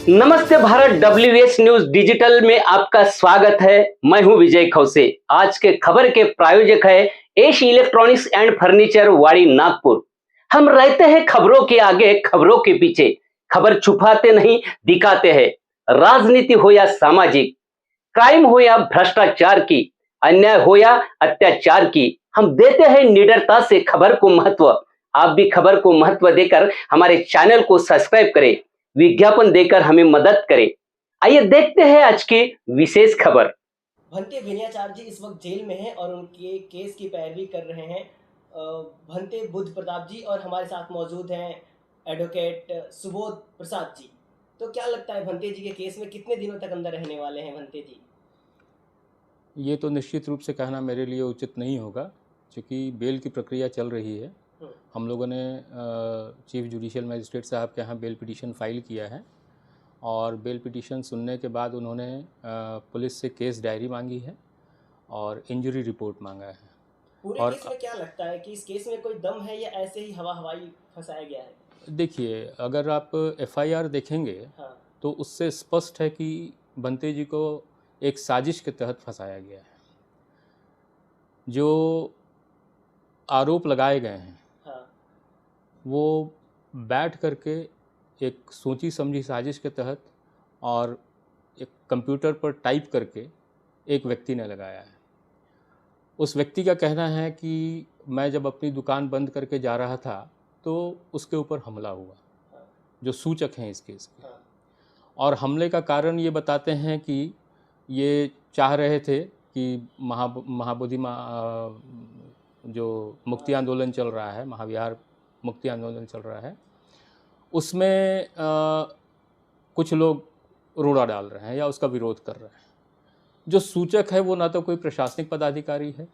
नमस्ते Bharat WH news digital में आपका स्वागत है। मैं हूं विजय खौसे। आज के खबर के प्रायोजक है एश इलेक्ट्रॉनिक्स एंड फर्नीचर वाड़ी नागपुर। हम रहते हैं खबरों के आगे, खबरों के पीछे। खबर छुपाते नहीं, दिखाते हैं। राजनीति हो या सामाजिक, क्राइम हो या भ्रष्टाचार की, अन्याय हो या अत्याचार की, हम देते हैं निडरता से खबर को महत्व। आप भी खबर को महत्व देकर हमारे चैनल को सब्सक्राइब करें, विज्ञापन देकर हमें मदद करें। आइए देखते हैं आज की विशेष खबर। भंते विनयाचार्य जी इस वक्त जेल में हैं और उनके केस की पैरवी कर रहे हैं भंते बुद्ध प्रताप जी, और हमारे साथ मौजूद हैं एडवोकेट सुबोध प्रसाद जी। तो क्या लगता है भंते जी के केस में कितने दिनों तक अंदर रहने वाले हैं भंते जी? ये तो निश्चित रूप से कहना मेरे लिए उचित नहीं होगा, क्योंकि बेल की प्रक्रिया चल रही है। हम लोगों ने चीफ जुडिशियल मजिस्ट्रेट साहब के यहाँ बेल पिटीशन फाइल किया है और बेल पिटीशन सुनने के बाद उन्होंने पुलिस से केस डायरी मांगी है और इंजरी रिपोर्ट मांगा है। पूरे और केस में क्या लगता है कि इस केस में कोई दम है या ऐसे ही हवा हवाई फंसाया गया है? देखिए, अगर आप FIR देखेंगे हाँ। तो उससे स्पष्ट है कि बंते जी को एक साजिश के तहत फंसाया गया है। जो आरोप लगाए गए हैं, हाँ। वो बैठ करके एक सोची समझी साजिश के तहत और एक कंप्यूटर पर टाइप करके एक व्यक्ति ने लगाया है। उस व्यक्ति का कहना है कि मैं जब अपनी दुकान बंद करके जा रहा था तो उसके ऊपर हमला हुआ, जो सूचक हैं इस केस के। और हमले का कारण ये बताते हैं कि ये चाह रहे थे कि महाबोधि जो मुक्ति आंदोलन चल रहा है, महाविहार मुक्ति आंदोलन चल रहा है, उसमें कुछ लोग रोड़ा डाल रहे हैं या उसका विरोध कर रहे हैं। जो सूचक है वो ना तो कोई प्रशासनिक पदाधिकारी है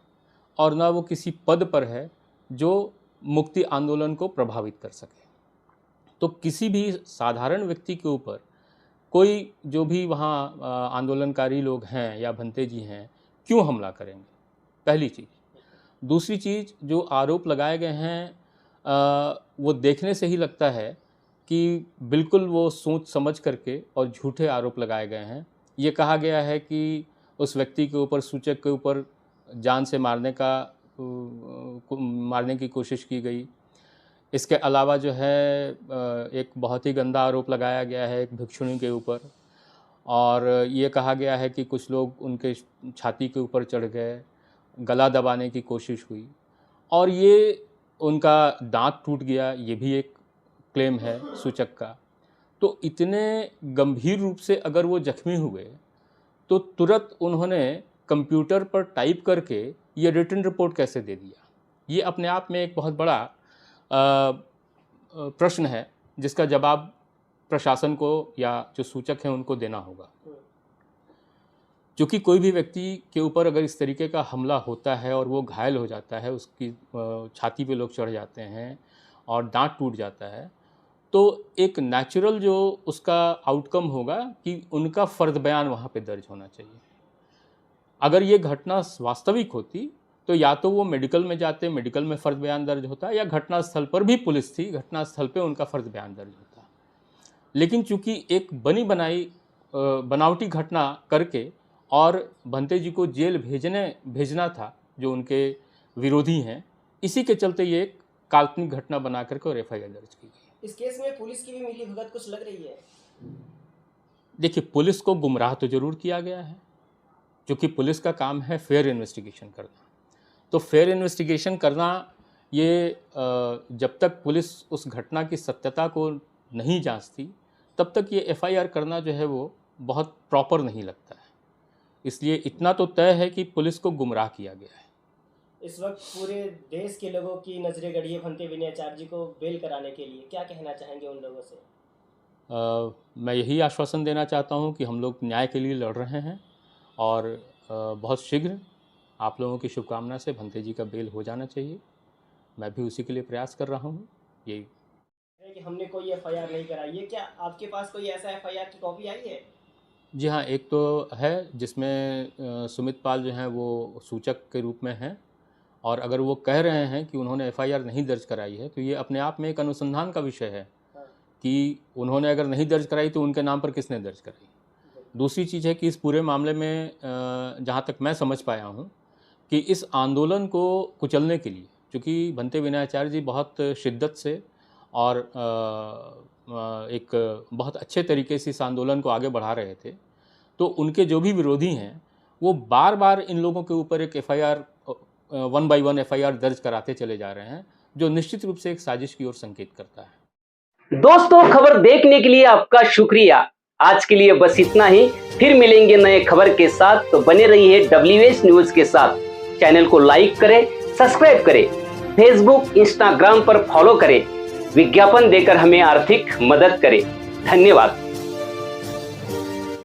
और ना वो किसी पद पर है जो मुक्ति आंदोलन को प्रभावित कर सके। तो किसी भी साधारण व्यक्ति के ऊपर कोई जो भी वहाँ आंदोलनकारी लोग हैं या भंते जी हैं, क्यों हमला करेंगे? पहली चीज़। दूसरी चीज़, जो आरोप लगाए गए हैं वो देखने से ही लगता है कि बिल्कुल वो सोच समझ करके और झूठे आरोप लगाए गए हैं। ये कहा गया है कि उस व्यक्ति के ऊपर, सूचक के ऊपर जान से मारने की कोशिश की गई। इसके अलावा जो है एक बहुत ही गंदा आरोप लगाया गया है एक भिक्षुणी के ऊपर, और ये कहा गया है कि कुछ लोग उनके छाती के ऊपर चढ़ गए, गला दबाने की कोशिश हुई और ये उनका दांत टूट गया, ये भी एक क्लेम है सूचक का। तो इतने गंभीर रूप से अगर वो जख्मी हुए तो तुरंत उन्होंने कंप्यूटर पर टाइप करके ये रिटन रिपोर्ट कैसे दे दिया? ये अपने आप में एक बहुत बड़ा प्रश्न है जिसका जवाब प्रशासन को या जो सूचक हैं उनको देना होगा। क्योंकि कोई भी व्यक्ति के ऊपर अगर इस तरीके का हमला होता है और वो घायल हो जाता है, उसकी छाती पे लोग चढ़ जाते हैं और दांत टूट जाता है, तो एक नेचुरल जो उसका आउटकम होगा कि उनका फ़र्द बयान वहाँ पे दर्ज होना चाहिए। अगर ये घटना वास्तविक होती तो या तो वो मेडिकल में जाते, मेडिकल में फ़र्द बयान दर्ज होता, या घटनास्थल पर भी पुलिस थी, घटनास्थल पे उनका फ़र्द बयान दर्ज होता। लेकिन चूँकि एक बनी बनाई बनावटी घटना करके और भंते जी को जेल भेजना था जो उनके विरोधी हैं, इसी के चलते ये एक काल्पनिक घटना बना करके और FIR दर्ज की गई। इस केस में पुलिस की भी मिलीभगत कुछ लग रही है? देखिए, पुलिस को गुमराह तो ज़रूर किया गया है, क्योंकि पुलिस का काम है फेयर इन्वेस्टिगेशन करना। तो फेयर इन्वेस्टिगेशन करना, ये जब तक पुलिस उस घटना की सत्यता को नहीं जांचती तब तक ये FIR करना जो है वो बहुत प्रॉपर नहीं लगता है। इसलिए इतना तो तय है कि पुलिस को गुमराह किया गया है। इस वक्त पूरे देश के लोगों की नजरें गड़ी है भंते विनयाचार्य जी को बेल कराने के लिए, क्या कहना चाहेंगे उन लोगों से? मैं यही आश्वासन देना चाहता हूँ कि हम लोग न्याय के लिए लड़ रहे हैं और बहुत शीघ्र आप लोगों की शुभकामना से भंते जी का बेल हो जाना चाहिए। मैं भी उसी के लिए प्रयास कर रहा हूँ। यही है कि हमने कोई FIR नहीं कराई है, क्या आपके पास कोई ऐसा FIR की कॉपी आई है? जी हाँ, एक तो है जिसमें सुमित पाल जो हैं वो सूचक के रूप में हैं, और अगर वो कह रहे हैं कि उन्होंने FIR नहीं दर्ज कराई है तो ये अपने आप में एक अनुसंधान का विषय है कि उन्होंने अगर नहीं दर्ज कराई तो उनके नाम पर किसने दर्ज कराई। दूसरी चीज़ है कि इस पूरे मामले में जहाँ तक मैं समझ पाया हूँ कि इस आंदोलन को कुचलने के लिए, चूँकि भंते विनयाचार्य जी बहुत शिद्दत से और एक बहुत अच्छे तरीके से इस आंदोलन को आगे बढ़ा रहे थे, तो उनके जो भी विरोधी हैं वो बार बार इन लोगों के ऊपर एक FIR 1 by 1 FIR दर्ज कराते चले जा रहे हैं, जो निश्चित रूप से एक साजिश की ओर संकेत करता है। दोस्तों, खबर देखने के लिए आपका शुक्रिया। आज के लिए बस इतना ही। फिर मिलेंगे नए खबर के साथ, तो बने रहिए WH न्यूज के साथ। चैनल को लाइक करें, सब्सक्राइब करें, फेसबुक इंस्टाग्राम पर फॉलो करें, विज्ञापन देकर हमें आर्थिक मदद करें। धन्यवाद।